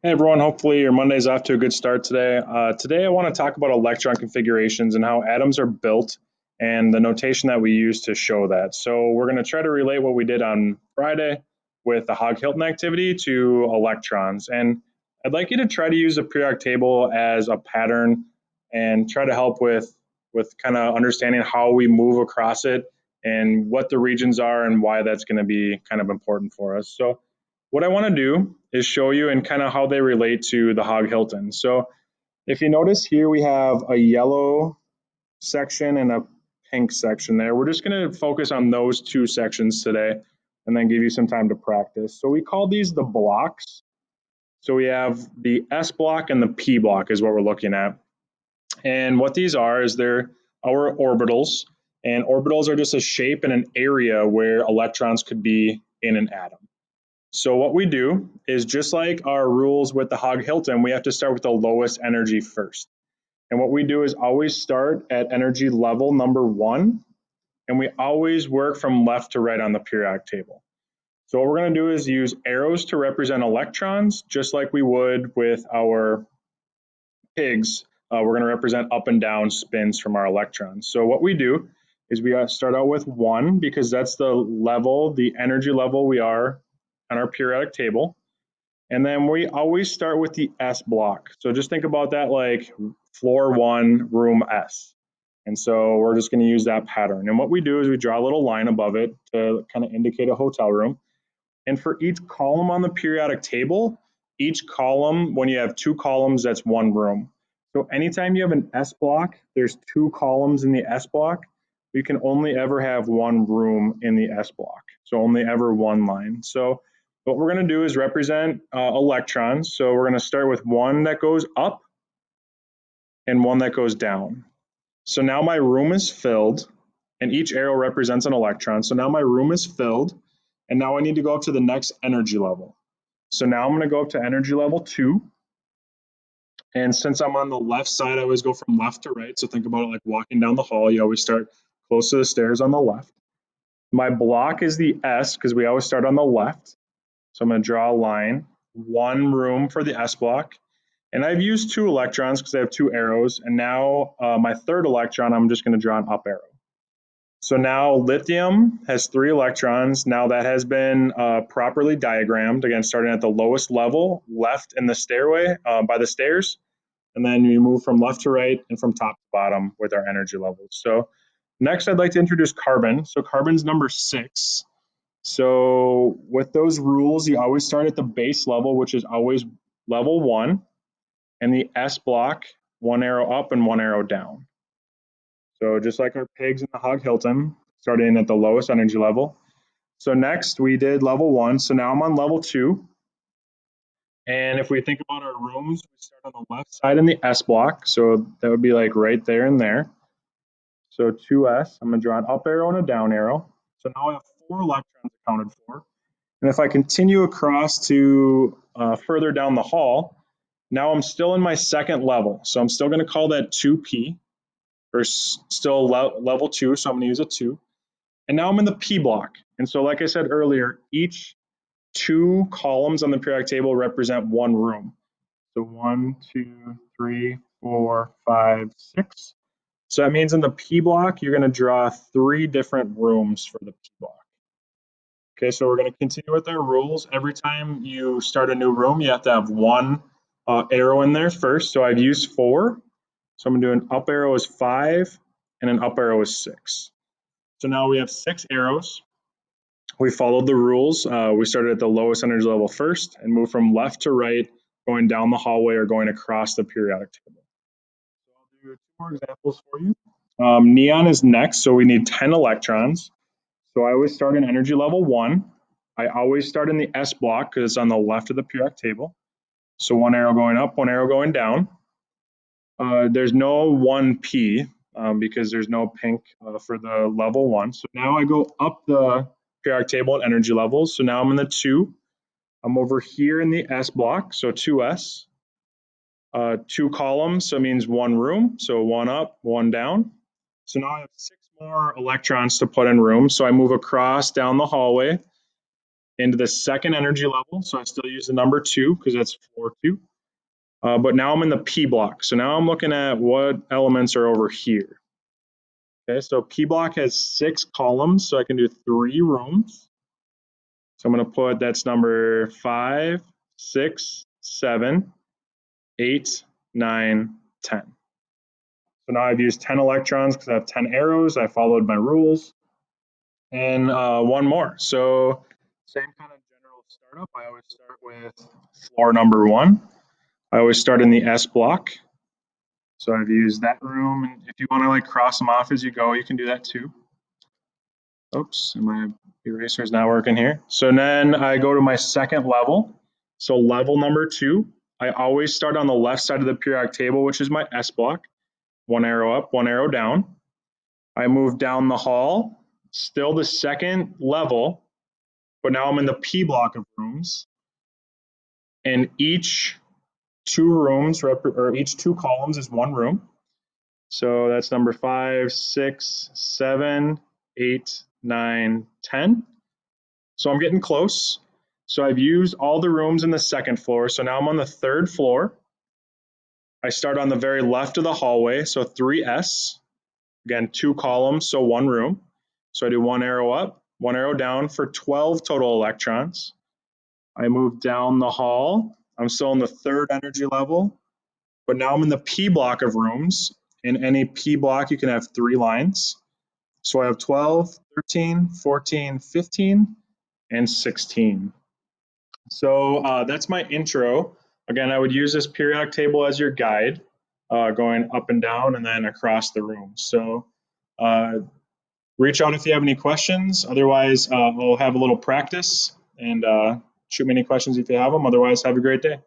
Hey everyone, hopefully your Monday's off to a good start today. Today I want to talk about electron configurations and how atoms are built and the notation that we use to show that. So we're going to try to relate what we did on Friday with the Hogg-Hilton activity to electrons. And I'd like you to try to use the periodic table as a pattern and try to help with kind of understanding how we move across it and what the regions are and why that's going to be kind of important for us. So what I want to do is show you and kind of how they relate to the Hogg-Hilton. So if you notice here, we have a yellow section and a pink section there. We're just going to focus on those two sections today and then give you some time to practice. So we call these the blocks. So we have the S block and the P block is what we're looking at. And what these are is they're our orbitals. And orbitals are just a shape and an area where electrons could be in an atom. So what we do is just like our rules with the Hogg-Hilton, we have to start with the lowest energy first. And what we do is always start at energy level number 1, and we always work from left to right on the periodic table. So what we're going to do is use arrows to represent electrons, just like we would with our pigs. We're going to represent up and down spins from our electrons. So what we do is we start out with 1 because that's the level, the energy level we are on our periodic table. And then we always start with the S block. So just think about that like floor 1, room S. And so we're just going to use that pattern. And what we do is we draw a little line above it to kind of indicate a hotel room. And for each column on the periodic table, each column, when you have 2 columns, that's 1 room. So anytime you have an S block, there's 2 columns in the S block. You can only ever have 1 room in the S block. So only ever 1 line. So what we're going to do is represent electrons. So we're going to start with 1 that goes up and 1 that goes down. So now my room is filled, and each arrow represents an electron. So now my room is filled, and now I need to go up to the next energy level. So now I'm going to go up to energy level 2. And since I'm on the left side, I always go from left to right. So think about it like walking down the hall. You always start close to the stairs on the left. My block is the S because we always start on the left. So I'm going to draw a line, 1 room for the S block. And I've used 2 electrons because I have 2 arrows. And now my third electron, I'm just going to draw an up arrow. So now lithium has 3 electrons. Now that has been properly diagrammed, again, starting at the lowest level, left in the stairway by the stairs. And then you move from left to right and from top to bottom with our energy levels. So next, I'd like to introduce carbon. So carbon's number 6. So with those rules, you always start at the base level, which is always level 1, and the S block, 1 arrow up and 1 arrow down. So just like our pigs in the Hogg-Hilton, starting at the lowest energy level. So next we did level 1. So now I'm on level 2. And if we think about our rooms, we start on the left side in the S block. So that would be like right there and there. So 2S, I'm going to draw an up arrow and a down arrow. So now I have 4 electrons accounted for. And if I continue across to further down the hall, now I'm still in my second level. So I'm still going to call that 2P, or still level 2. So I'm going to use a 2. And now I'm in the P block. And so like I said earlier, each 2 columns on the periodic table represent 1 room. So 1, 2, 3, 4, 5, 6. So that means in the P block, you're going to draw 3 different rooms for the P block. Okay, so we're going to continue with our rules. Every time you start a new room, you have to have 1 arrow in there first. So I've used 4. So I'm going to do an up arrow is 5 and an up arrow is 6. So now we have 6 arrows. We followed the rules. We started at the lowest energy level first and moved from left to right, going down the hallway or going across the periodic table. So I'll do 2 more examples for you. Neon is next, so we need 10 electrons. So I always start in energy level 1. I always start in the S block because it's on the left of the periodic table. So 1 arrow going up, 1 arrow going down. There's no 1P because there's no pink for the level 1. So now I go up the periodic table at energy levels. So now I'm in the 2. I'm over here in the S block, so 2S. 2 columns, so it means 1 room. So 1 up, 1 down. So now I have 6 more electrons to put in rooms. So I move across down the hallway. into the second energy level. So I still use the number 2 because that's floor 2. But now I'm in the P block. So now I'm looking at what elements are over here. Okay, so P block has 6 columns, so I can do 3 rooms. So I'm going to put that's number 5, 6, 7, 8, 9, 10. So now I've used 10 electrons because I have 10 arrows. I followed my rules. And one more. So same kind of general startup. I always start with floor number 1. I always start in the S block. So I've used that room. And if you want to like cross them off as you go, you can do that too. Oops, my eraser is not working here. So then I go to my second level. So level number 2, I always start on the left side of the periodic table, which is my S block. 1 arrow up, 1 arrow down. I move down the hall, still the second level, but now I'm in the P block of rooms. And each 2 rooms, or each 2 columns is 1 room. So that's number 5, 6, 7, 8, 9, 10. So I'm getting close. So I've used all the rooms in the second floor. So now I'm on the 3rd floor. I start on the very left of the hallway. So 3S, again, 2 columns, so 1 room. So I do 1 arrow up, 1 arrow down for 12 total electrons. I move down the hall. I'm still in the 3rd energy level, but now I'm in the P block of rooms. In any P block, you can have 3 lines. So I have 12, 13, 14, 15, and 16. So that's my intro. Again, I would use this periodic table as your guide, going up and down and then across the room. So reach out if you have any questions. Otherwise, we'll have a little practice and shoot me any questions if you have them. Otherwise, have a great day.